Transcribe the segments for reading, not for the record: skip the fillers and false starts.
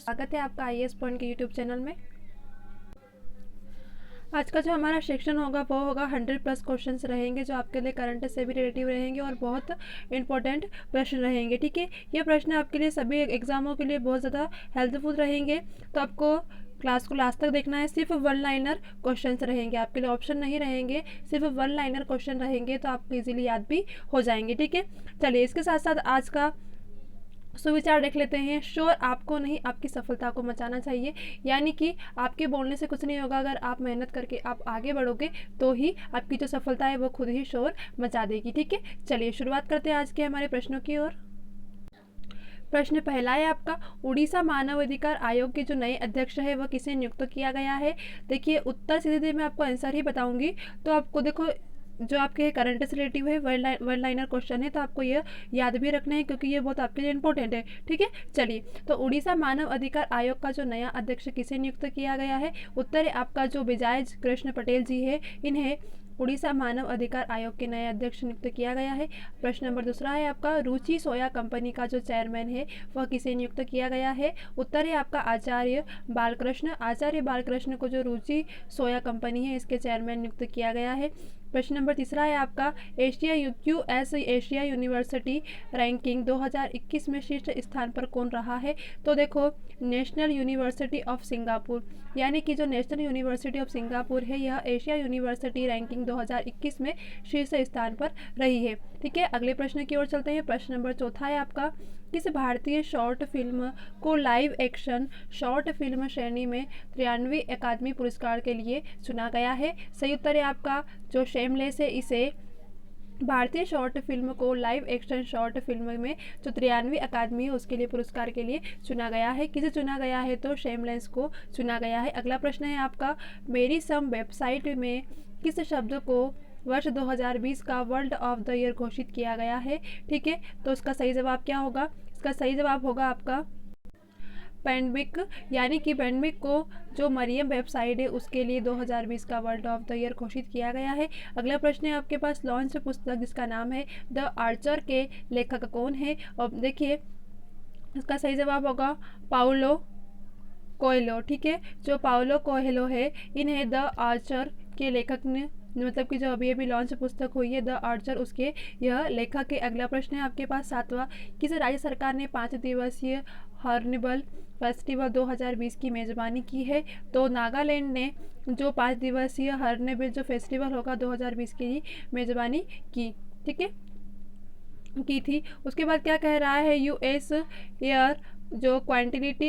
स्वागत है आपका आईएएस पॉइंट के यूट्यूब चैनल में। आज का जो हमारा सेक्शन होगा वो होगा 100+ क्वेश्चंस रहेंगे जो आपके लिए करंट से भी रिलेटिव रहेंगे और बहुत इंपॉर्टेंट प्रश्न रहेंगे। ठीक है, ये प्रश्न आपके लिए सभी एग्जामों के लिए बहुत ज़्यादा हेल्पफुल रहेंगे, तो आपको क्लास को लास्ट तक देखना है। सिर्फ 1 लाइनर क्वेश्चंस रहेंगे, आपके लिए ऑप्शन नहीं रहेंगे, सिर्फ 1 लाइनर क्वेश्चन रहेंगे, तो आपको इजीली याद भी हो जाएंगे। ठीक है, चलिए इसके साथ साथ आज का सुविचार देख लेते हैं। शोर आपको नहीं, आपकी सफलता को मचाना चाहिए, यानी कि आपके बोलने से कुछ नहीं होगा, अगर आप मेहनत करके आप आगे बढ़ोगे तो ही आपकी जो सफलता है वो खुद ही शोर मचा देगी। ठीक है, चलिए शुरुआत करते हैं आज के हमारे प्रश्नों की ओर। प्रश्न पहला है आपका, उड़ीसा मानव अधिकार आयोग के जो नए अध्यक्ष है वह किसे नियुक्त किया गया है। देखिए उत्तर सीधे सीधे मैं आपको आंसर ही बताऊंगी, तो आपको देखो जो आपके करंट से रिलेटिव है 1 लाइनर क्वेश्चन है, तो आपको ये याद भी रखना है क्योंकि ये बहुत आपके लिए इंपॉर्टेंट है। ठीक है, चलिए तो उड़ीसा मानव अधिकार आयोग का जो नया अध्यक्ष किसे नियुक्त किया गया है। उत्तर है आपका जो विजय कृष्ण पटेल जी है, इन्हें उड़ीसा मानव अधिकार आयोग के नए अध्यक्ष नियुक्त किया गया है। प्रश्न नंबर दूसरा है आपका, रुचि सोया कंपनी का जो चेयरमैन है वह किसे नियुक्त किया गया है। उत्तर है आपका आचार्य बालकृष्ण। आचार्य बालकृष्ण को जो रुचि सोया कंपनी है इसके चेयरमैन नियुक्त किया गया है। प्रश्न नंबर तीसरा है आपका, एशिया यूनिवर्सिटी रैंकिंग 2021 में शीर्ष स्थान पर कौन रहा है। तो देखो नेशनल यूनिवर्सिटी ऑफ सिंगापुर, यानी कि जो नेशनल यूनिवर्सिटी ऑफ सिंगापुर है यह एशिया यूनिवर्सिटी रैंकिंग 2021 में शीर्ष स्थान पर रही है। ठीक है, अगले प्रश्न की ओर चलते हैं। प्रश्न नंबर चौथा है आपका, किस भारतीय शॉर्ट फिल्म को लाइव एक्शन शॉर्ट फिल्म श्रेणी में 93 अकादमी पुरस्कार के लिए चुना गया है। सही उत्तर है आपका जो शेमलेस है, इसे भारतीय शॉर्ट फिल्म को लाइव एक्शन शॉर्ट फिल्म में जो 93 अकादमी है उसके लिए पुरस्कार के लिए चुना गया है। किसे चुना गया है, तो शेमलेस को चुना गया है। अगला प्रश्न है आपका, मेरी सम वेबसाइट में किस शब्द को वर्ष 2020 का वर्ल्ड ऑफ द ईयर घोषित किया गया है। ठीक है, तो इसका सही जवाब क्या होगा, इसका सही जवाब होगा आपका पैंडमिक, यानी कि पैंडमिक को जो मरियम वेबसाइट है उसके लिए 2020 का वर्ल्ड ऑफ द ईयर घोषित किया गया है। अगला प्रश्न है आपके पास, लॉन्च पुस्तक जिसका नाम है द आर्चर के लेखक कौन है। और देखिए इसका सही जवाब होगा पाउलो कोएल्हो। ठीक है, जो पाउलो कोएल्हो है इन्हें द आर्चर के लेखक ने, मतलब कि जो अभी लॉन्च पुस्तक हुई है द आर्चर, उसके यह लेखक है। अगला प्रश्न है आपके पास सातवां, किस राज्य सरकार ने 5 दिवसीय हॉर्नबिल फेस्टिवल 2020 की मेज़बानी की है। तो नागालैंड ने जो 5 दिवसीय हॉर्नबिल जो फेस्टिवल होगा 2020 की मेज़बानी की। ठीक है, की थी। उसके बाद क्या कह रहा है, यूएस एयर जो क्वांटिटी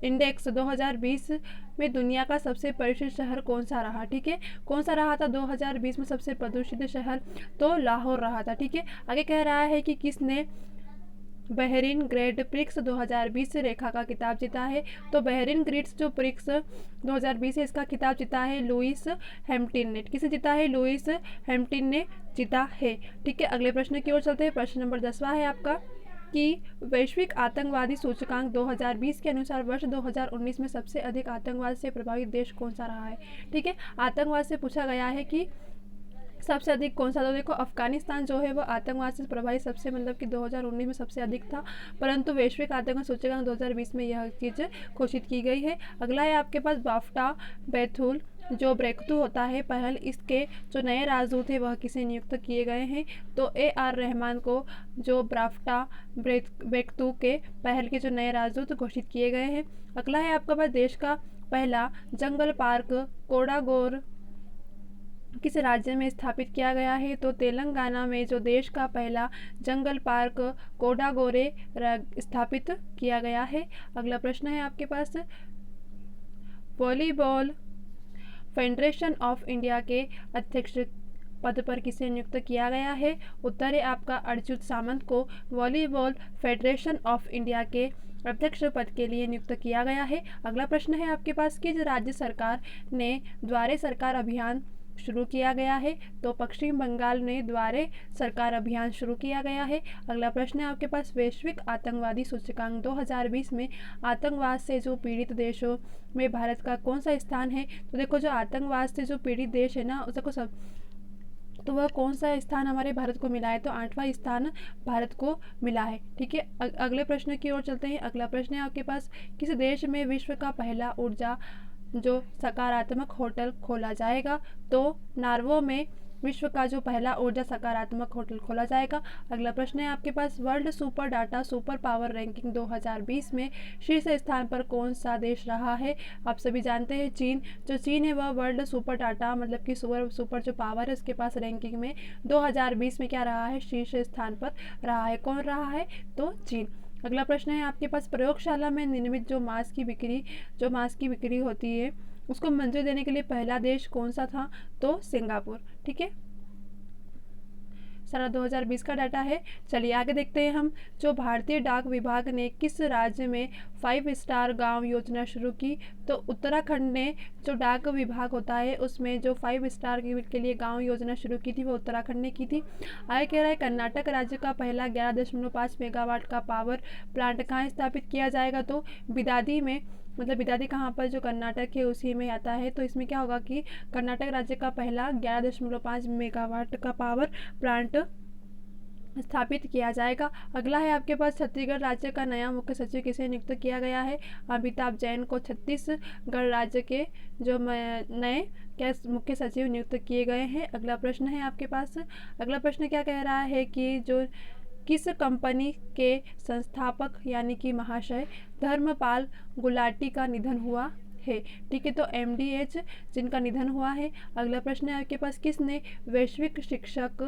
इंडेक्स 2020 में दुनिया का सबसे प्रदूषित शहर कौन सा रहा। ठीक है, कौन सा रहा था 2020 में सबसे प्रदूषित शहर, तो लाहौर रहा था। ठीक है, आगे कह रहा है कि किसने बहरीन ग्रेड प्रिक्स 2020 रेखा का खिताब जीता है। तो बहरीन ग्रिड्स जो प्रिक्स 2020 है इसका खिताब जीता है लुइस हैम्पटिन ने। किसे जीता है, लुइस हैम्पटिन ने जीता है। ठीक है, अगले प्रश्न की ओर चलते हैं। प्रश्न नंबर 10वां है आपका, कि वैश्विक आतंकवादी सूचकांक 2020 के अनुसार वर्ष 2019 में सबसे अधिक आतंकवाद से प्रभावित देश कौन सा रहा है। ठीक है, आतंकवाद से पूछा गया है कि सबसे अधिक कौन सा। तो देखो अफगानिस्तान जो है वो आतंकवाद से प्रभावित सबसे, मतलब कि 2019 में सबसे अधिक था, परंतु वैश्विक आतंकवाद सूचकांक 2020 में यह चीज़ घोषित की गई है। अगला है आपके पास बाफ्टा बैथुल जो ब्रेकथ्रू होता है पहल, इसके जो नए राजदूत हैं वह किसे नियुक्त किए गए हैं। तो AR रहमान को जो बाफ्टा ब्रेकथ्रू के पहल के जो नए राजदूत घोषित किए गए हैं। अगला है आपके पास, देश का पहला जंगल पार्क कोडागोर किस राज्य में स्थापित किया गया है। तो तेलंगाना में जो देश का पहला जंगल पार्क कोडागोरे स्थापित किया गया है। अगला प्रश्न है आपके पास, वॉलीबॉल फेडरेशन ऑफ इंडिया के अध्यक्ष पद पर किसे नियुक्त किया गया है। उत्तर है आपका अच्युत सामंत को वॉलीबॉल फेडरेशन ऑफ इंडिया के अध्यक्ष पद के लिए नियुक्त किया गया है। अगला प्रश्न है आपके पास, कि राज्य सरकार ने द्वारे सरकार अभियान शुरू किया गया है। तो पश्चिम बंगाल ने द्वारे सरकार अभियान शुरू किया गया है। अगला प्रश्न है आपके पास, वैश्विक आतंकवादी सूचकांक 2020 में आतंकवाद से जो पीड़ित देशों में भारत का कौन सा स्थान है। तो देखो जो आतंकवाद से जो पीड़ित देश है ना, उसको सब तो वह कौन सा स्थान हमारे भारत को मिला है, तो 8वां स्थान भारत को मिला है। ठीक है, अगले प्रश्न की ओर चलते हैं। अगला प्रश्न है आपके पास, किस देश में विश्व का पहला ऊर्जा जो सकारात्मक होटल खोला जाएगा, तो नार्वे में विश्व का जो पहला ऊर्जा सकारात्मक होटल खोला जाएगा। अगला प्रश्न है आपके पास, world super data super power ranking 2020 में शीर्ष स्थान पर कौन सा देश रहा है। आप सभी जानते हैं चीन। जो चीन है वह वर्ल्ड सुपर डाटा मतलब कि सुपर जो पावर है उसके पास रैंकिंग में 2020 में क्या रहा है, शीर्ष स्थान पर रहा है। कौन रहा है, तो चीन। अगला प्रश्न है आपके पास, प्रयोगशाला में निर्मित जो मांस की बिक्री होती है उसको मंजूरी देने के लिए पहला देश कौन सा था, तो सिंगापुर। ठीक है, सारा 2020 का डाटा है। चलिए आगे देखते हैं हम। जो भारतीय डाक विभाग ने किस राज्य में 5 स्टार गांव योजना शुरू की, तो उत्तराखंड ने जो डाक विभाग होता है उसमें जो 5 स्टार के लिए गांव योजना शुरू की थी वो उत्तराखंड ने की थी। आगे कह रहा है, कर्नाटक राज्य का पहला 11.5 मेगावाट का पावर प्लांट कहाँ स्थापित किया जाएगा, तो बिदादी में। मतलब बिदादी कहाँ पर, जो कर्नाटक है उसी में आता है। तो इसमें क्या होगा कि कर्नाटक राज्य का पहला 11.5 मेगावाट का पावर प्लांट स्थापित किया जाएगा। अगला है आपके पास, छत्तीसगढ़ राज्य का नया मुख्य सचिव किसे नियुक्त किया गया है, अमिताभ जैन को छत्तीसगढ़ राज्य के जो नए मुख्य सचिव नियुक्त किए गए हैं। अगला प्रश्न है आपके पास, अगला प्रश्न क्या कह रहा है कि जो किस कंपनी के संस्थापक यानी कि महाशय धर्मपाल गुलाटी का निधन हुआ है। ठीक है, तो MDH जिनका निधन हुआ है। अगला प्रश्न है आपके पास, किसने वैश्विक शिक्षक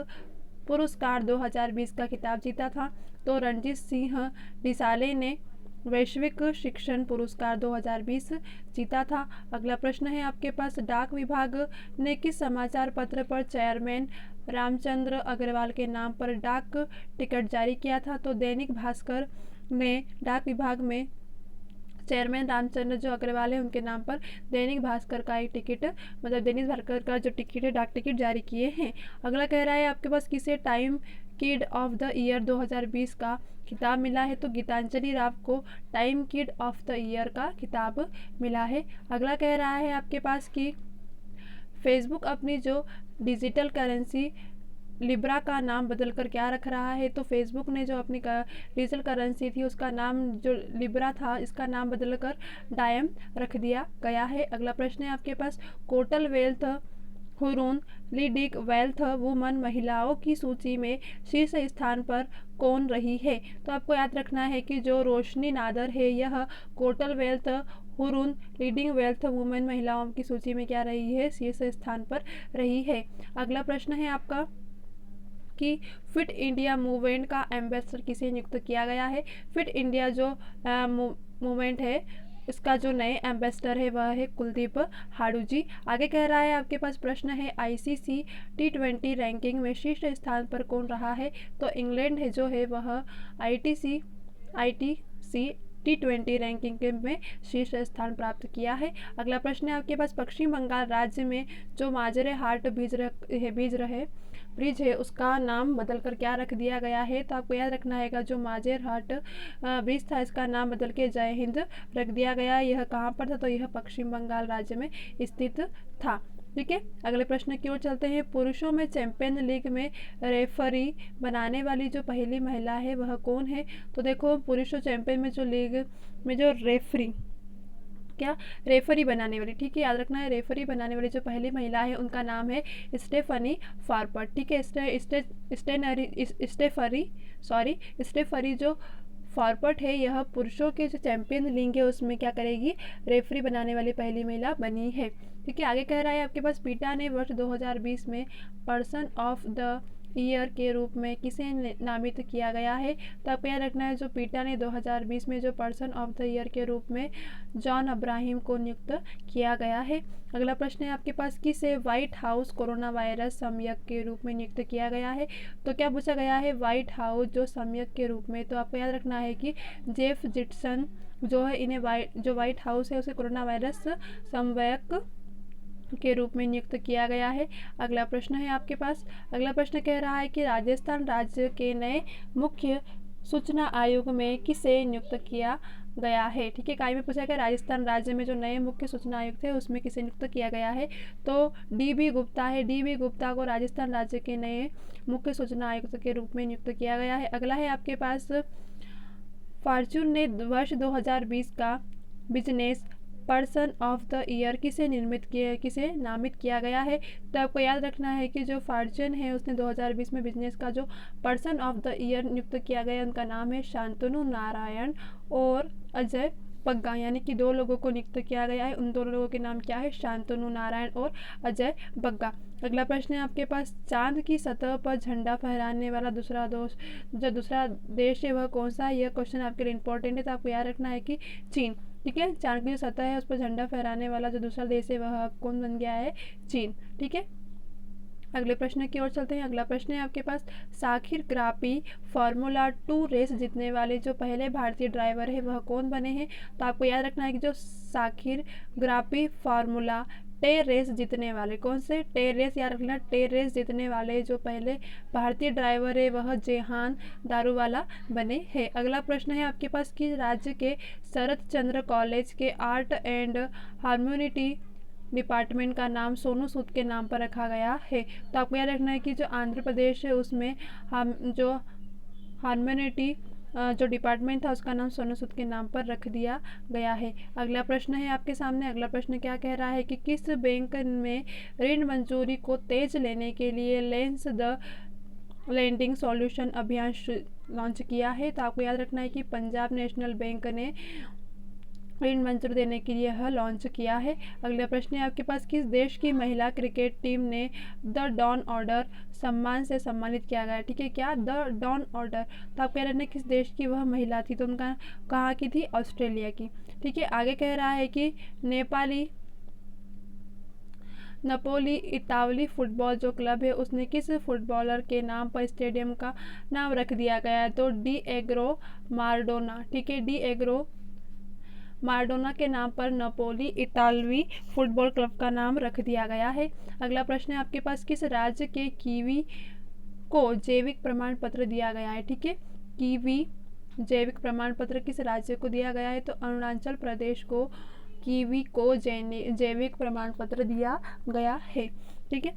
पुरस्कार 2020 का खिताब जीता था, तो रणजीत सिंह डिसाले ने वैश्विक शिक्षण पुरस्कार 2020 जीता था। अगला प्रश्न है आपके पास, डाक विभाग ने किस समाचार पत्र पर चेयरमैन रामचंद्र अग्रवाल के नाम पर डाक टिकट जारी किया था, तो दैनिक भास्कर ने डाक विभाग में चेयरमैन रामचंद्र जो अग्रवाल है उनके नाम पर दैनिक भास्कर का एक टिकट मतलब दैनिक भास्कर का जो टिकट है डाक टिकट जारी किए हैं। अगला कह रहा है आपके पास, किसे time kid of the year 2020 का खिताब मिला है, तो गीतांजलि राव को time kid of the year का खिताब मिला है। अगला कह रहा है आपके पास कि फेसबुक अपनी जो डिजिटल करेंसी लिब्रा का नाम बदलकर क्या रख रहा है, तो फेसबुक ने जो अपनी डिजिटल करेंसी थी उसका नाम जो लिब्रा था इसका नाम बदलकर डायम रख दिया गया है। अगला प्रश्न है आपके पास, Kotal wealth Hurun लीडिक wealth woman महिलाओं की सूची में शीर्ष स्थान पर कौन रही है, तो आपको याद रखना है कि जो रोशनी नादर है यह Kotak wealth Hurun leading wealth women महिलाओं की सूची में क्या रही है, शीर्ष स्थान पर रही है। अगला प्रश्न है आपका कि फिट इंडिया मूवमेंट का एम्बेसडर किसे नियुक्त किया गया है। फिट इंडिया जो मूवमेंट है इसका जो नए एम्बेसडर है वह है कुलदीप हाड़ू जी। आगे कह रहा है आपके पास प्रश्न है, ICC T20 रैंकिंग में शीर्ष स्थान पर कौन रहा है, तो इंग्लैंड है जो है वह ITC T20 रैंकिंग में शीर्ष स्थान प्राप्त किया है। अगला प्रश्न है आपके पास, पश्चिम बंगाल राज्य में जो माजरे हाट ब्रिज है उसका नाम बदलकर क्या रख दिया गया है, तो आपको याद रखना है जो माजेर हाट ब्रिज था इसका नाम बदल के जय हिंद रख दिया गया। यह कहाँ पर था, तो यह पश्चिम बंगाल राज्य में स्थित था। ठीक है, अगले प्रश्न की ओर चलते हैं। पुरुषों में चैंपियन लीग में रेफरी बनाने वाली जो पहली महिला है वह कौन है, तो देखो पुरुषों चैंपियन में जो लीग में जो रेफरी बनाने वाली, ठीक है याद रखना है, रेफरी बनाने वाली जो पहली महिला है उनका नाम है स्टेफनी फारपर्ट। ठीक है, स्टेफरी जो फारपर्ट है यह पुरुषों के जो चैंपियन लीग है उसमें क्या करेगी, रेफरी बनाने वाली पहली महिला बनी है। ठीक है, आगे कह रहा है आपके पास, पीटा ने वर्ष 2020 में पर्सन ऑफ द ईयर के रूप में किसे नामित किया गया है, तो आपको याद रखना है जो पीटा ने 2020 में जो पर्सन ऑफ द ईयर के रूप में जॉन अब्राहिम को नियुक्त किया गया है। अगला प्रश्न है आपके पास, किसे व्हाइट हाउस कोरोना वायरस सम्यक के रूप में नियुक्त किया गया है, तो क्या पूछा गया है व्हाइट हाउस जो सम्यक के रूप में, तो आपको याद रखना है कि जेफ जिटसन जो है इन्हें व्हाइट हाउस है उसे कोरोना वायरस सम्यक के रूप में नियुक्त किया गया है। अगला प्रश्न है आपके पास, अगला प्रश्न कह रहा है कि राजस्थान राज्य के नए मुख्य सूचना आयोग में किसे नियुक्त किया गया है। ठीक है, काय में पूछा गया राजस्थान राज्य में जो नए मुख्य सूचना आयुक्त है उसमें किसे नियुक्त किया गया है, तो डी.बी. गुप्ता है। डी.बी. गुप्ता को राजस्थान राज्य के नए मुख्य सूचना आयुक्त के रूप में नियुक्त किया गया है। अगला है आपके पास, फॉर्च्यून ने वर्ष 2020 का business person of the year किसे नामित किया गया है। तो आपको याद रखना है कि जो फॉर्च्यून है उसने 2020 में बिजनेस का जो पर्सन ऑफ द ईयर नियुक्त किया गया उनका नाम है शांतनु नारायण और अजय बग्गा, यानी कि 2 लोगों को नियुक्त किया गया है। उन 2 लोगों के नाम क्या है, शांतनु नारायण और अजय बग्गा। अगला प्रश्न है आपके पास, चांद की सतह पर झंडा फहराने वाला दूसरा देश है वह कौन सा है। यह क्वेश्चन आपके लिए इंपॉर्टेंट है, तो आपको याद रखना है कि चीन। ठीक है, चांद की जो सतह है उस पर झंडा फहराने वाला जो दूसरा देश है वह कौन बन गया है, चीन। ठीक है, अगले प्रश्न की ओर चलते हैं। अगला प्रश्न है आपके पास, साखिर ग्रापी फार्मूला 2 रेस जीतने वाले जो पहले भारतीय ड्राइवर है वह कौन बने हैं। तो आपको याद रखना है कि जो साखिर ग्रापी फार्मूला टे रेस जीतने वाले, कौन से टे रेस, याद रखना टे रेस जीतने वाले जो पहले भारतीय ड्राइवर है वह जेहान दारूवाला बने हैं। अगला प्रश्न है आपके पास कि राज्य के शरद चंद्र कॉलेज के आर्ट एंड हार्मोनिटी डिपार्टमेंट का नाम सोनू सूद के नाम पर रखा गया है। तो आपको याद रखना है कि जो आंध्र प्रदेश है उसमें हम जो हार्मोनिटी जो डिपार्टमेंट था उसका नाम सोनू सूद के नाम पर रख दिया गया है। अगला प्रश्न है आपके सामने। अगला प्रश्न क्या कह रहा है कि किस बैंक में ऋण मंजूरी को तेज लेने के लिए लेंस द लेंडिंग सॉल्यूशन अभियान लॉन्च किया है। तो आपको याद रखना है कि पंजाब नेशनल बैंक ने ऋण मंजूरी देने के लिए यह लॉन्च किया है। अगला प्रश्न है आपके पास, किस देश की महिला क्रिकेट टीम ने द डॉन ऑर्डर सम्मान से सम्मानित किया गया। ठीक है, क्या द डॉन ऑर्डर, तो आपको याद रखना है किस देश की वह महिला थी, तो उनका कहाँ की थी, ऑस्ट्रेलिया की। ठीक है, आगे कह रहा है कि नपोली इतालवी फुटबॉल जो क्लब है उसने किस फुटबॉलर के नाम पर स्टेडियम का नाम रख दिया गया है, तो डिएगो माराडोना। ठीक है, डिएगो माराडोना के नाम पर नपोली इतालवी फुटबॉल क्लब का नाम रख दिया गया है। अगला प्रश्न है आपके पास, किस राज्य के कीवी को जैविक प्रमाण पत्र दिया गया है। ठीक है, कीवी जैविक प्रमाण पत्र किस राज्य को दिया गया है, तो अरुणाचल प्रदेश को कीवी को जैविक प्रमाण पत्र दिया गया है। ठीक है,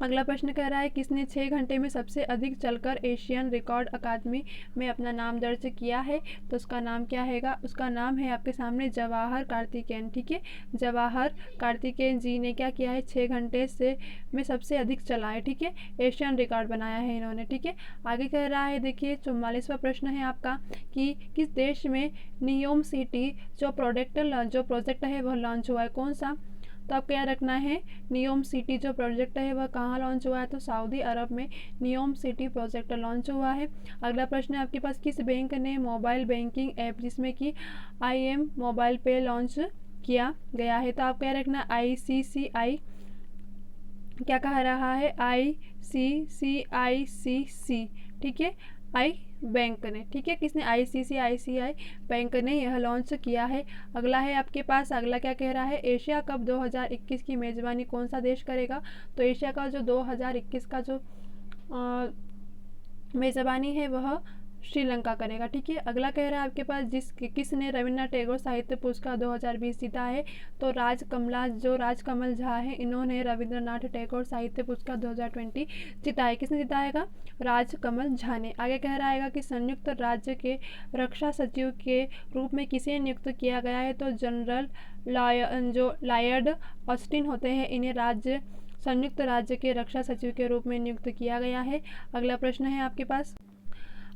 अगला प्रश्न कह रहा है किसने 6 घंटे में सबसे अधिक चलकर एशियन रिकॉर्ड अकादमी में अपना नाम दर्ज किया है, तो उसका नाम क्या हैगा, उसका नाम है आपके सामने जवाहर कार्तिकेयन। ठीक है, जवाहर कार्तिकेयन जी ने क्या किया है, 6 घंटे से में सबसे अधिक चला है। ठीक है, एशियन रिकॉर्ड बनाया है इन्होंने। ठीक है, आगे कह रहा है देखिए 44वां प्रश्न है आपका कि किस देश में नियोम सिटी जो प्रोजेक्ट है वह लॉन्च हुआ है, कौन सा। तो आपको याद रखना है नियोम सिटी जो प्रोजेक्ट है वह कहाँ लॉन्च हुआ है, तो सऊदी अरब में नियोम सिटी प्रोजेक्ट लॉन्च हुआ है। अगला प्रश्न है आपके पास, किस बैंक ने मोबाइल बैंकिंग ऐप जिसमें कि IM मोबाइल पे लॉन्च किया गया है, तो आपको याद रखना ICCI, क्या कहा रहा है, ICCICC। ठीक है, आई बैंक ने। ठीक है, किसने, ICCI बैंक ने यह लॉन्च किया है। अगला है आपके पास, अगला क्या कह रहा है, एशिया कप 2021 की मेज़बानी कौन सा देश करेगा, तो एशिया का जो 2021 का जो मेज़बानी है वह श्रीलंका करेगा। ठीक है, अगला कह रहा है आपके पास किसने रविन्द्रनाथ टैगोर साहित्य पुरस्कार 2020 जीता है, तो राजकमल झा है इन्होंने रविन्द्रनाथ टैगोर साहित्य पुरस्कार 2020 जीता है। किसने जीता है, राजकमल झा ने। आगे कह रहा है कि संयुक्त राज्य के रक्षा सचिव के रूप में किसे नियुक्त किया गया है, तो जनरल लॉयड ऑस्टिन होते हैं, इन्हें संयुक्त राज्य के रक्षा सचिव के रूप में नियुक्त किया गया है। अगला प्रश्न है आपके पास,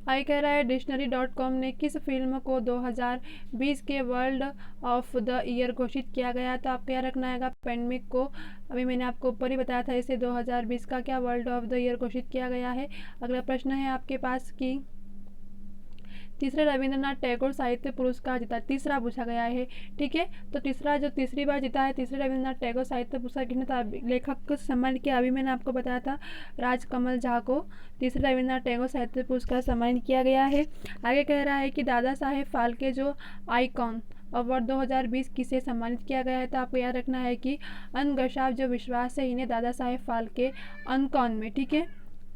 आगे कह रहा है डिक्शनरी.com ने किस फिल्म को 2020 के वर्ल्ड ऑफ द ईयर घोषित किया गया, तो आपको याद रखना है पैंडेमिक को, अभी मैंने आपको ऊपर ही बताया था, इसे 2020 का क्या वर्ल्ड ऑफ द ईयर घोषित किया गया है। अगला प्रश्न है आपके पास कि तीसरे रविन्द्रनाथ टैगोर साहित्य पुरस्कार जीता, तीसरा पूछा गया है। ठीक है, तो तीसरी बार जीता है तीसरे रविन्द्रनाथ टैगोर साहित्य पुरस्कार किसने, लेखक को सम्मानित किया, अभी मैंने आपको बताया था राजकमल झा को तीसरे रविन्द्रनाथ टैगोर साहित्य पुरस्कार सम्मानित किया गया है। आगे कह रहा है कि दादा साहेब फाल्के जो आइकॉन अवार्ड 2020 किसे सम्मानित किया गया है, तो आपको याद रखना है कि अनगशाव जो विश्वास है इन्हें दादा साहेब फाल्के अनकॉन में। ठीक है,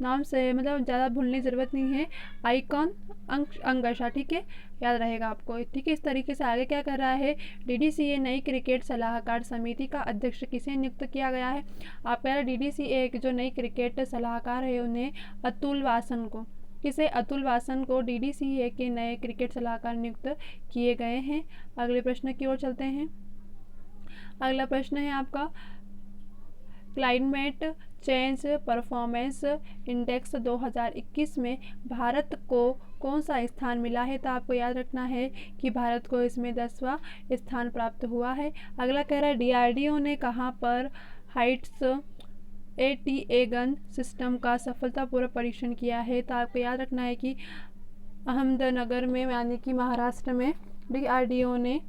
नाम से मतलब ज़्यादा भूलने की ज़रूरत नहीं है, आइकॉन अंगशा, ठीक है, याद रहेगा आपको, ठीक है। इस तरीके से आगे क्या कर रहा है, DDCA नई क्रिकेट सलाहकार समिति का अध्यक्ष किसे नियुक्त किया गया है। आप कह रहे DDCA जो नई क्रिकेट सलाहकार है उन्हें अतुल वासन को, किसे, अतुल वासन को DDCA के नए क्रिकेट सलाहकार नियुक्त किए गए हैं। अगले प्रश्न की ओर चलते हैं। अगला प्रश्न है आपका, क्लाइमेट चेंज परफॉर्मेंस इंडेक्स 2021 में भारत को कौन सा स्थान मिला है। तो आपको याद रखना है कि भारत को इसमें 10वां स्थान प्राप्त हुआ है। अगला कह रहा है DRDO ने कहाँ पर हाइट्स ATA गन सिस्टम का सफलतापूर्वक परीक्षण किया है। तो आपको याद रखना है कि अहमदनगर में, यानी कि महाराष्ट्र में, DRDO ने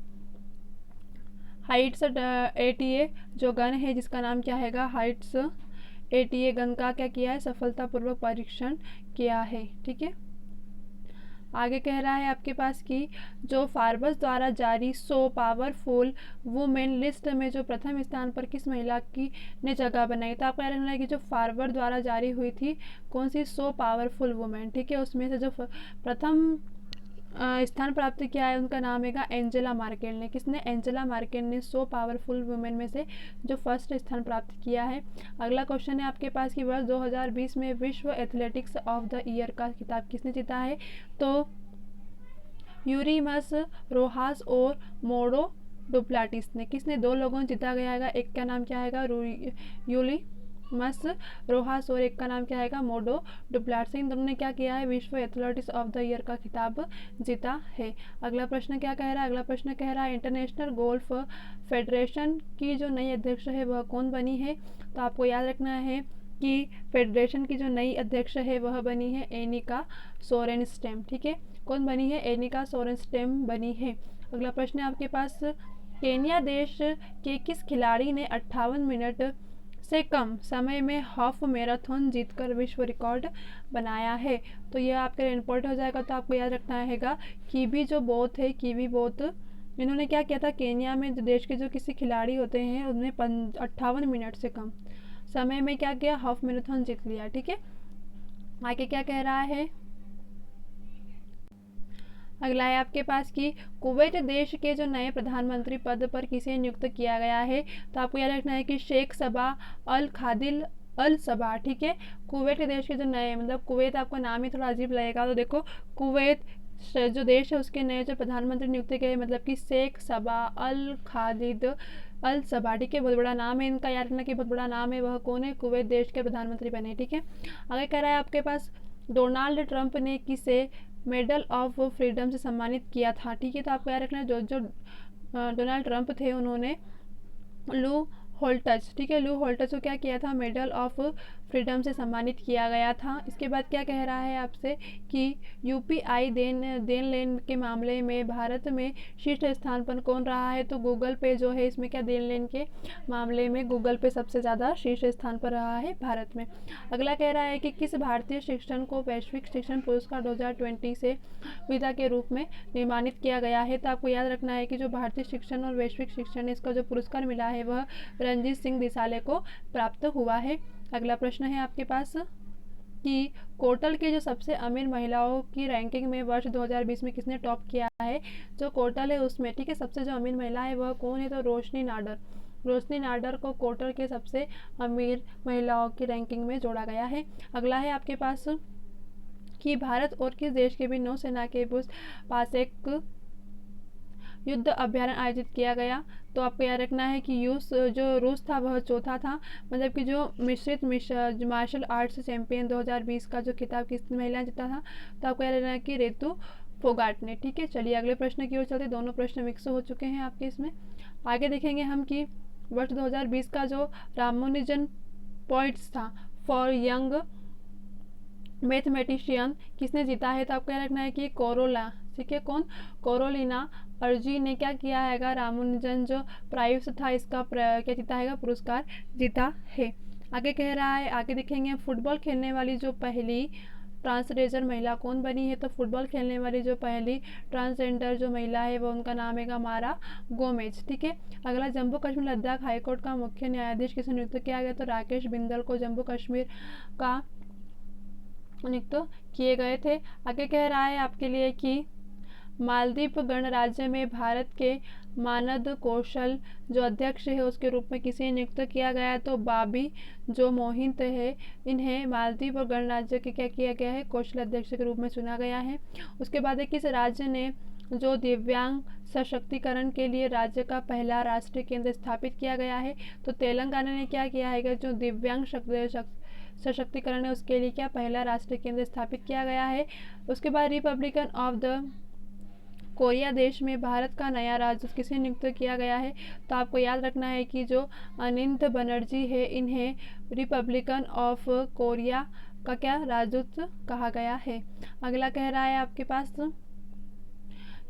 हाइट्स ATA जो गन है जिसका नाम क्या हैगा, हाइट्स ATA गन का क्या किया है, सफलतापूर्वक परीक्षण किया है, ठीक है। आगे कह रहा है आपके पास कि जो फार्बस द्वारा जारी 100 पावरफुल वुमेन लिस्ट में जो प्रथम स्थान पर किस महिला की ने जगह बनाई। तो आपको याद रखना है कि जो फार्बर द्वारा जारी हुई थी कौन सी, 100 पावरफुल वुमेन, ठीक है, उसमें से जो प्रथम स्थान प्राप्त किया है उनका नाम है एंजेला मार्केल ने। किसने, एंजेला मार्केल ने 100 पावरफुल वुमेन में से जो फर्स्ट स्थान प्राप्त किया है। अगला क्वेश्चन है आपके पास कि वर्ष 2020 में विश्व एथलेटिक्स ऑफ द ईयर का खिताब किसने जीता है। तो यूरिमस रोहास और मोडो डुप्लाटिस ने, किसने, 2 लोगों ने जीता गया है। एक का नाम क्या है, यूलिमस रोहास, और एक का नाम क्या है, मोडो डुप्लाटिस। इन दोनों ने क्या किया है, विश्व एथलेटिक्स ऑफ द ईयर का खिताब जीता है। अगला प्रश्न क्या कह रहा है, अगला प्रश्न कह रहा है इंटरनेशनल गोल्फ फेडरेशन की जो नई अध्यक्ष है वह कौन बनी है। तो आपको याद रखना है कि फेडरेशन की जो नई अध्यक्ष है वह बनी है एनिका सोरेनस्टेम, ठीक है, कौन बनी है, एनिका सोरेनस्टेम बनी है। अगला प्रश्न है आपके पास, केन्या देश के किस खिलाड़ी ने 58 मिनट से कम समय में हाफ मैराथन जीतकर विश्व रिकॉर्ड बनाया है। तो यह आपके लिए इम्पोर्टेंट हो जाएगा। तो आपको याद रखना हैगा कीवी जो बोथ है, कीवी बोथ, इन्होंने क्या किया था, केन्या में जो देश के जो किसी खिलाड़ी होते हैं उन्हें 58 मिनट से कम समय में क्या किया, हाफ मैराथन जीत लिया, ठीक है। आगे क्या कह रहा है, अगला है आपके पास कि कुवैत देश के जो नए प्रधानमंत्री पद पर किसे नियुक्त किया गया है। तो आपको याद रखना है कि शेख सबा अल खादिल अल सबा, ठीक है। कुवैत देश के जो नए, मतलब कुवैत आपको नाम ही थोड़ा अजीब लगेगा, तो देखो कुवैत जो देश है उसके नए जो प्रधानमंत्री नियुक्त किए, मतलब कि शेख सबा अल खालिद अल सबा, ठीक है, बहुत बड़ा नाम है इनका, याद रखना कि बहुत बड़ा नाम है। वह कौन है, कुवैत देश के प्रधानमंत्री बने, ठीक है। आगे कह रहा है आपके पास डोनाल्ड ट्रंप ने किसे मेडल ऑफ फ्रीडम से सम्मानित किया था, ठीक है। तो आपको याद रखना है जो डोनाल्ड ट्रंप थे उन्होंने लू होल्टज, ठीक है, लू होल्टज को क्या किया था, मेडल ऑफ फ्रीडम से सम्मानित किया गया था। इसके बाद क्या कह रहा है आपसे कि UPI देन लेन के मामले में भारत में शीर्ष स्थान पर कौन रहा है। तो गूगल पे जो है इसमें क्या, देन लेन के मामले में गूगल पे सबसे ज़्यादा शीर्ष स्थान पर रहा है भारत में। अगला कह रहा है कि किस भारतीय शिक्षण को वैश्विक शिक्षण पुरस्कार 2020 से विजेता के रूप में निर्माणित किया गया है। तो आपको याद रखना है कि जो भारतीय शिक्षण और वैश्विक शिक्षण इसका जो पुरस्कार मिला है वह रणजीत सिंह दिसाले को प्राप्त हुआ है। अगला प्रश्न है आपके पास कि कोटल के जो सबसे अमीर महिलाओं की रैंकिंग में वर्ष 2020 में किसने टॉप किया है। जो कोटल है उसमें, ठीक है, सबसे जो अमीर महिला है वह कौन है, तो रोशनी नाडर। रोशनी नाडर को कोटल के सबसे अमीर महिलाओं की रैंकिंग में जोड़ा गया है। अगला है आपके पास कि भारत और किस देश के भी नौसेना के पास एक युद्ध अभ्यारण्य आयोजित किया गया। तो आपको याद रखना है कि जो रूस था वह चौथा था, मतलब कि जो मिश्रित मार्शल आर्ट्स चैंपियन 2020 का जो खिताब किस महिला जीता था। तो आपको याद रखना है कि रेतु फोगाट ने, ठीक है। चलिए अगले प्रश्न की ओर चलते, दोनों प्रश्न मिक्स हो चुके हैं आपके इसमें। आगे देखेंगे हम कि वर्ष 2020 का जो रामानुजन पॉइंट्स था फॉर यंग मैथमेटिशियन किसने जीता है। तो आपको याद रखना है कि कोरोला, ठीक है, कौन, कोरोलिना अर्जी ने क्या किया है, रामानुजन जो प्राइज था इसका क्या जीता है, पुरस्कार जीता है। आगे कह रहा है, आगे देखेंगे फुटबॉल खेलने वाली जो पहली ट्रांसजेंडर महिला कौन बनी है। तो फुटबॉल खेलने वाली जो पहली ट्रांसजेंडर जो महिला है वो उनका नाम है मारा गोमेज, ठीक है। अगला जम्मू कश्मीर लद्दाख हाईकोर्ट का मुख्य न्यायाधीश किसे नियुक्त किया गया। तो राकेश बिंदल को जम्मू कश्मीर का नियुक्त किए गए थे। आगे कह रहा है आपके लिए कि मालदीव गणराज्य में भारत के मानद कौशल जो अध्यक्ष है उसके रूप में किसे नियुक्त किया गया, तो बाबी जो मोहित है इन्हें मालदीव और गणराज्य के क्या किया गया है, कौशल अध्यक्ष के रूप में चुना गया है। उसके बाद है किस राज्य ने जो दिव्यांग सशक्तिकरण के लिए राज्य का पहला राष्ट्रीय केंद्र स्थापित किया गया है, तो तेलंगाना ने क्या किया है, जो दिव्यांग सशक्तिकरण है उसके लिए क्या पहला राष्ट्रीय केंद्र स्थापित किया गया है। उसके बाद रिपब्लिकन ऑफ द कोरिया देश में भारत का नया राजदूत किसे नियुक्त किया गया है, तो आपको याद रखना है कि जो अनिंत बनर्जी है इन्हें रिपब्लिकन ऑफ कोरिया का क्या राजदूत कहा गया है। अगला कह रहा है आपके पास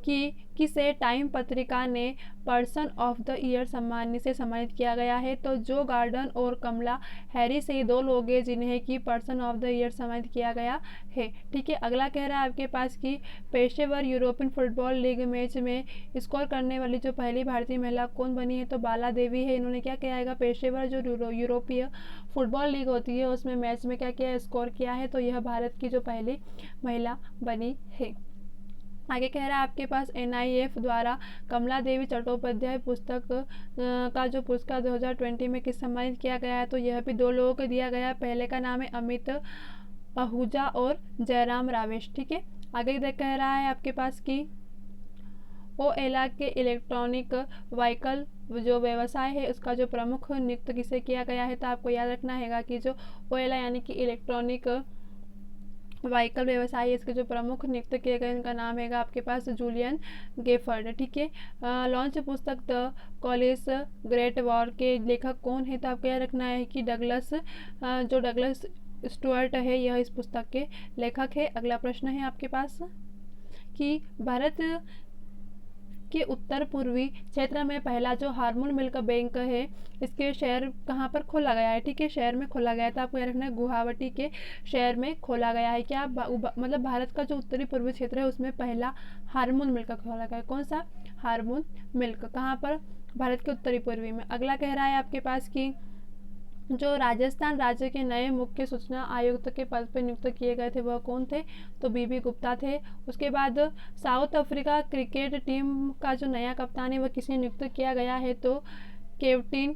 कि किसे टाइम पत्रिका ने पर्सन ऑफ द ईयर सम्मान से सम्मानित किया गया है, तो जो गार्डन और कमला हैरिस से दो लोग हैं जिन्हें कि पर्सन ऑफ द ईयर सम्मानित किया गया है। ठीक है, अगला कह रहा है आपके पास कि पेशेवर यूरोपियन फुटबॉल लीग मैच में स्कोर करने वाली जो पहली भारतीय महिला कौन बनी है, तो बाला देवी है। इन्होंने क्या किया है, पेशेवर जो यूरोपीय फुटबॉल लीग होती है उसमें मैच में क्या किया है, स्कोर किया है, तो यह भारत की जो पहली महिला बनी है। आगे कह रहा है आपके पास NIF द्वारा कमला देवी चट्टोपाध्याय पुस्तक का जो पुरस्कार 2020 में किस सम्मानित किया गया है, तो यह भी दो लोगों को दिया गया। पहले का नाम है अमित आहूजा और जयराम रावेश। ठीक है, आगे कह रहा है आपके पास कि ओएला के इलेक्ट्रॉनिक व्हीकल जो व्यवसाय है उसका जो प्रमुख नियुक्त किसे किया गया है, तो आपको याद रखना है कि जो ओएला यानी कि इलेक्ट्रॉनिक व्हीकल व्यवसाय है इसके जो प्रमुख नियुक्त किए गए इनका नाम है आपके पास जूलियन गेफर्ड। ठीक है, लॉन्च पुस्तक द कॉलेज ग्रेट वॉर के लेखक कौन है, तो आपको याद रखना है कि डगलस स्टुअर्ट है, यह इस पुस्तक के लेखक है। अगला प्रश्न है आपके पास कि भारत के उत्तर पूर्वी क्षेत्र में पहला जो हार्मोन मिल्क बैंक है इसके शहर कहाँ पर खोला गया है। ठीक है, शहर में खोला गया है, तो आपको याद रखना है गुवाहाटी के शहर में खोला गया है। क्या मतलब भारत का जो उत्तरी पूर्वी क्षेत्र है उसमें पहला हार्मोन मिल्क खोला गया है। कौन सा हार्मोन मिल्क, कहाँ पर, भारत के उत्तरी पूर्वी में। अगला कह रहा है आपके पास कि जो राजस्थान राज्य के नए मुख्य सूचना आयुक्त के पद पर नियुक्त किए गए थे वह कौन थे, तो BB गुप्ता थे। उसके बाद साउथ अफ्रीका क्रिकेट टीम का जो नया कप्तान है वह किसे नियुक्त किया गया है, तो केविन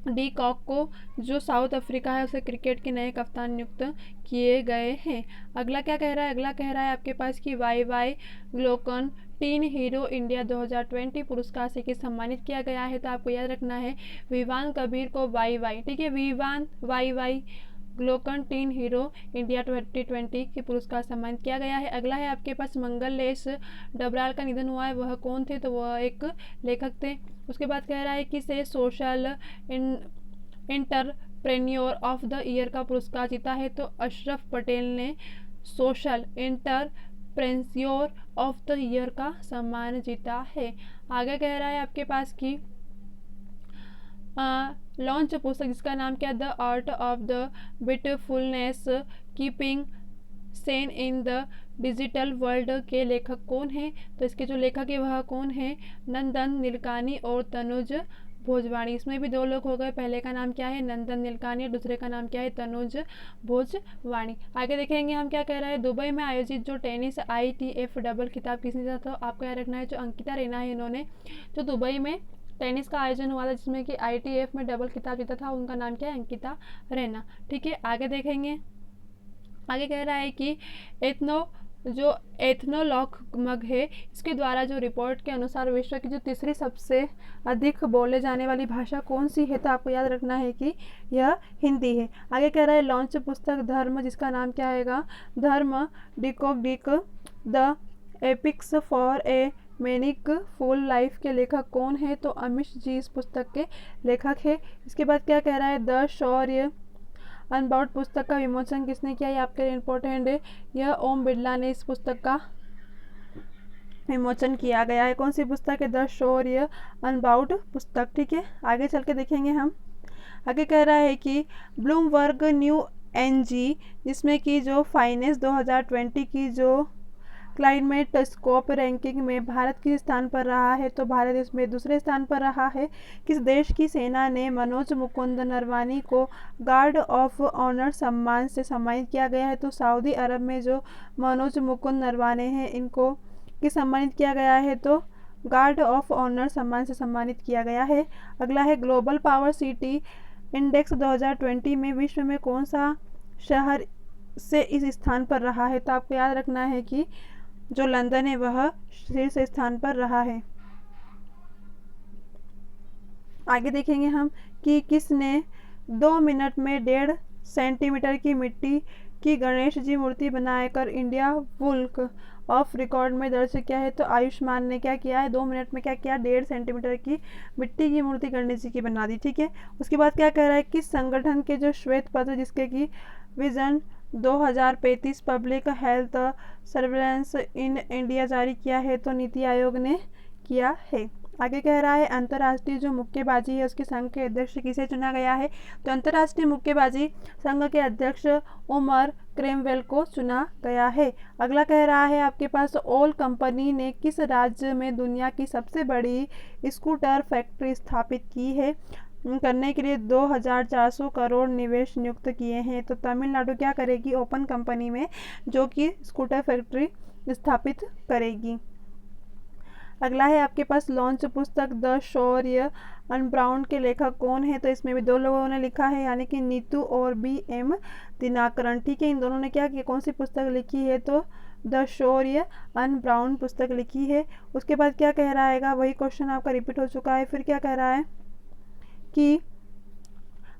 डी कॉक को जो साउथ अफ्रीका है उसे क्रिकेट के नए कप्तान नियुक्त किए गए हैं। अगला क्या कह रहा है, अगला कह रहा है आपके पास कि YY Glocal teen hero India 2020 पुरस्कार से किस सम्मानित किया गया है, तो आपको याद रखना है विवान कबीर को YY। ठीक है, Vivaan YY Glocal teen hero India 2020 के पुरस्कार सम्मानित किया गया है। अगला है आपके पास मंगलेश डबराल का निधन हुआ है, वह कौन थे, तो वह एक लेखक थे। उसके बाद कह रहा है कि से social entrepreneur of the year का पुरस्कार जीता है, तो अशरफ पटेल ने social entrepreneur of the year का सम्मान जीता है। आगे कह रहा है आपके पास कि लॉन्च पुस्तक जिसका नाम क्या, the art of the beautifulness keeping Sen in the digital world के लेखक कौन है, तो इसके जो लेखक है वह कौन है, नंदन नीलकानी और तनुज भोजवाणी। इसमें भी दो लोग हो गए, पहले का नाम क्या है नंदन नीलकानी और दूसरे का नाम क्या है तनुज भोजवाणी। आगे देखेंगे हम क्या कह रहा है, दुबई में आयोजित जो टेनिस ITF डबल खिताब किसने जीता, तो आपको याद रखना है जो अंकिता रैना है इन्होंने जो दुबई में टेनिस का आयोजन हुआ था जिसमें कि ITF में डबल खिताब जीता था, उनका नाम क्या है अंकिता रैना। ठीक है, आगे देखेंगे, आगे कह रहा है कि एथनोलॉग मग है इसके द्वारा जो रिपोर्ट के अनुसार विश्व की जो तीसरी सबसे अधिक बोले जाने वाली भाषा कौन सी है, तो आपको याद रखना है कि यह हिंदी है। आगे कह रहा है लॉन्च पुस्तक धर्म जिसका नाम क्या आएगा, Dharma decoding the epics for a meaningful life के लेखक कौन है, तो अमिश जी इस पुस्तक के लेखक है। इसके बाद क्या कह रहा है, द शौर्य अनबाउंड पुस्तक का विमोचन किसने किया, ये आपके लिए इम्पोर्टेंट है, यह ओम बिरला ने इस पुस्तक का विमोचन किया गया है। कौन सी पुस्तक है, द शौर्य अनबाउंड पुस्तक। ठीक है, आगे चल के देखेंगे हम। आगे कह रहा है कि ब्लूमबर्ग न्यू NG जिसमें कि जो फाइनेंस 2020 की जो क्लाइमेट स्कोप रैंकिंग में भारत किस स्थान पर रहा है? तो भारत इसमें दूसरे स्थान पर रहा है। किस देश की सेना ने मनोज मुकुंद नरवानी को गार्ड ऑफ ऑनर सम्मान से सम्मानित किया गया है? तो सऊदी अरब में जो मनोज मुकुंद नरवाने हैं, इनको किस सम्मानित किया गया है? तो गार्ड ऑफ ऑनर सम्मान से सम्मानित किया गया है। अगला है ग्लोबल पावर सिटी इंडेक्स 2020 में विश्व में कौन सा शहर से इस स्थान पर रहा है? तो आपको याद रखना है कि जो लंदन है वह शीर्ष स्थान पर रहा है। आगे देखेंगे हम कि किसने 2 मिनट में 1.5 सेंटीमीटर की मिट्टी की गणेश जी मूर्ति बनाकर इंडिया बुक ऑफ रिकॉर्ड में दर्ज किया है? तो आयुष्मान ने क्या किया है, 2 मिनट में क्या किया, 1.5 सेंटीमीटर की मिट्टी की मूर्ति गणेश जी की बना दी। ठीक है, उसके बाद क्या कह रहा है, किस संगठन के जो श्वेत पत्र जिसके की vision 2035 public health surveillance in India जारी किया है? तो नीति आयोग ने किया है। आगे कह रहा है अंतर्राष्ट्रीय जो मुक्केबाजी है उसके संघ के अध्यक्ष किसे चुना गया है? तो अंतर्राष्ट्रीय मुक्केबाजी संघ के अध्यक्ष उमर क्रेमवेल को चुना गया है। अगला कह रहा है आपके पास ऑल कंपनी ने किस राज्य में दुनिया की सबसे बड़ी स्कूटर फैक्ट्री स्थापित की है? करने के लिए 2400 करोड़ निवेश नियुक्त किए हैं। तो तमिलनाडु क्या करेगी, ओपन कंपनी में जो कि स्कूटर फैक्ट्री स्थापित करेगी। अगला है आपके पास लॉन्च पुस्तक द शौर्य अनब्राउन के लेखक कौन है? तो इसमें भी 2 लोगों ने लिखा है, यानी कि नीतू और BM दिनाकरण। ठीक है, इन दोनों ने क्या किया, कौन सी पुस्तक लिखी है? तो द शौर्य अनब्राउन पुस्तक लिखी है। उसके बाद क्या कह रहा है, वही क्वेश्चन आपका रिपीट हो चुका है। फिर क्या कह रहा है कि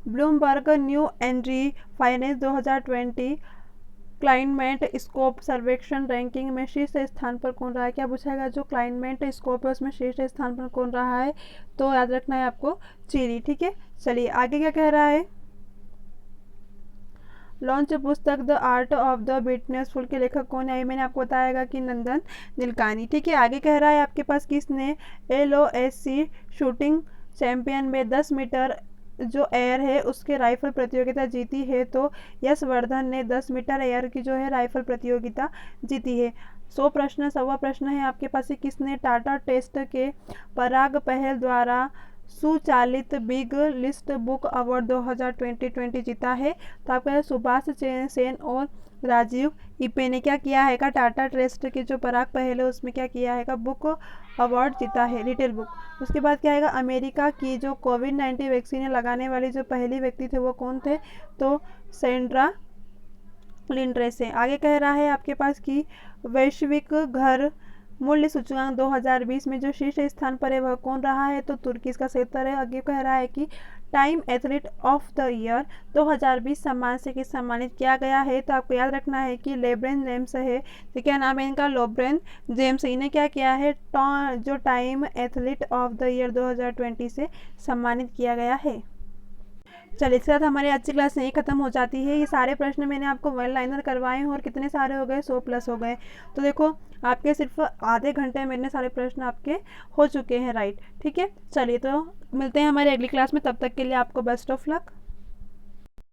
Bloomberg new energy finance 2020 climate scope सर्वेक्षण रैंकिंग में शीर्ष स्थान पर कौन रहा है? क्या पूछाएगा, जो क्लाइमेट स्कोप है उसमें शीर्ष स्थान पर कौन रहा है? तो याद रखना है आपको, चिली। ठीक है, चलिए आगे क्या कह रहा है, लॉन्च पुस्तक द आर्ट ऑफ द बिटनेसफुल के लेखक कौन है? मैंने आपको बताया कि नंदन नीलकानी। ठीक है, आगे कह रहा है आपके पास किसने LOSC शूटिंग चैंपियन में 10 मीटर जो एयर है उसके राइफल प्रतियोगिता जीती है? तो यशवर्धन ने 10 मीटर एयर की जो है राइफल प्रतियोगिता जीती है। 100 प्रश्न, 100वां प्रश्न है आपके पास, किसने टाटा टेस्ट के पराग पहल द्वारा सुचालित बिग लिस्ट बुक अवार्ड 2020 जीता है? तो आपका सुभाष सेन और राजीव इपे ने क्या किया है, टाटा ट्रस्ट के जो पराग पहल है उसमें क्या किया है, बुक अवार्ड जीता है, रिटेल बुक। उसके बाद क्या आएगा, अमेरिका की जो कोविड-19 वैक्सीन लगाने वाली जो पहली व्यक्ति थे वो कौन थे? तो सेंड्रा लिंड्रे से। आगे कह रहा है आपके पास कि वैश्विक घर मूल्य सूचकांक 2020 में जो शीर्ष स्थान पर है वह कौन रहा है? तो तुर्की इसका सही उत्तर है। आगे कह रहा है कि time athlete of the year 2020 सम्मान से किस सम्मानित किया गया है? तो आपको याद रखना है कि लेब्रेन जेम्स है, तो क्या नाम है इनका, लेब्रेन जेम्स। इन्हें क्या किया है, जो time athlete of the year 2020 से सम्मानित किया गया है। चलिए, इसके साथ हमारी आज की क्लास यहीं खत्म हो जाती है। ये सारे प्रश्न मैंने आपको वन लाइनर करवाए हैं और कितने सारे हो गए, 100+ हो गए। तो देखो आपके सिर्फ आधे घंटे में इतने सारे प्रश्न आपके हो चुके हैं, राइट। ठीक है, चलिए तो मिलते हैं हमारी अगली क्लास में, तब तक के लिए आपको बेस्ट ऑफ लक।